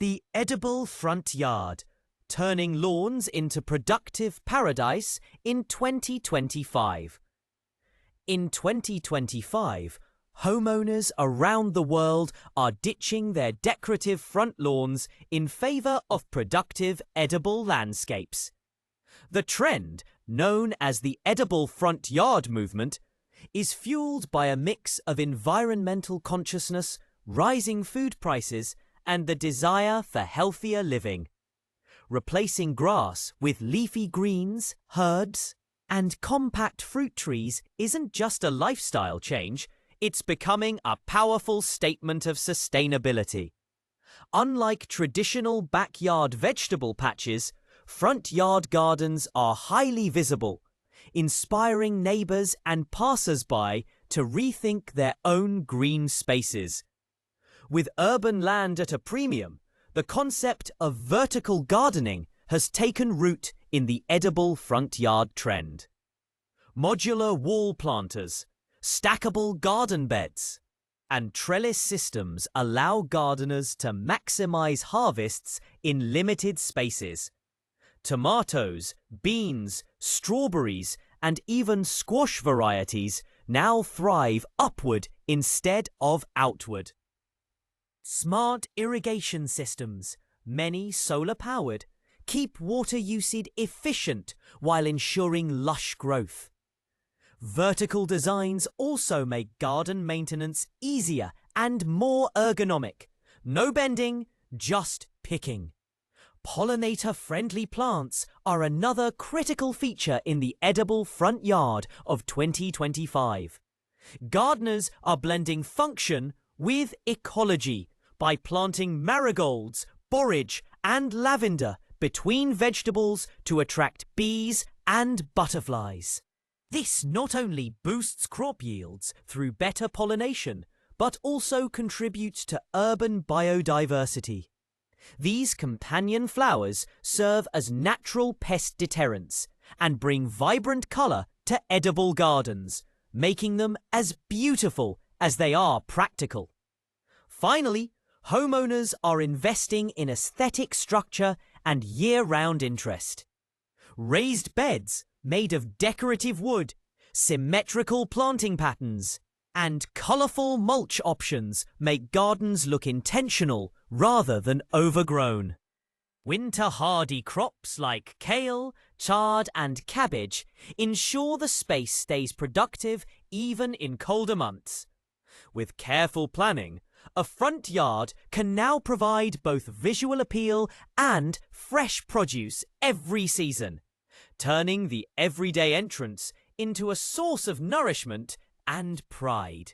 The edible front yard, turning lawns into productive paradise in 2025. In 2025, homeowners around the world are ditching their decorative front lawns in favor of productive edible landscapes. The trend, known as the edible front yard movement, is fueled by a mix of environmental consciousness, rising food prices, and the desire for healthier living. Replacing grass with leafy greens, herbs, and compact fruit trees isn't just a lifestyle change, it's becoming a powerful statement of sustainability. Unlike traditional backyard vegetable patches, front yard gardens are highly visible, inspiring neighbors and passers-by to rethink their own green spaces. With urban land at a premium, the concept of vertical gardening has taken root in the edible front yard trend. Modular wall planters, stackable garden beds, and trellis systems allow gardeners to maximize harvests in limited spaces. Tomatoes, beans, strawberries, and even squash varieties now thrive upward instead of outward. Smart irrigation systems, many solar-powered, keep water usage efficient while ensuring lush growth. Vertical designs also make garden maintenance easier and more ergonomic. No bending, just picking. Pollinator-friendly plants are another critical feature in the edible front yard of 2025. Gardeners are blending function with ecology by planting marigolds, borage, and lavender between vegetables to attract bees and butterflies. This not only boosts crop yields through better pollination, but also contributes to urban biodiversity. These companion flowers serve as natural pest deterrents and bring vibrant color to edible gardens, making them as beautiful as they are practical. Finally, homeowners are investing in aesthetic structure and year-round interest. Raised beds made of decorative wood, symmetrical planting patterns, and colorful mulch options make gardens look intentional rather than overgrown. Winter-hardy crops like kale, chard, and cabbage ensure the space stays productive even in colder months. With careful planning, a front yard can now provide both visual appeal and fresh produce every season, turning the everyday entrance into a source of nourishment and pride.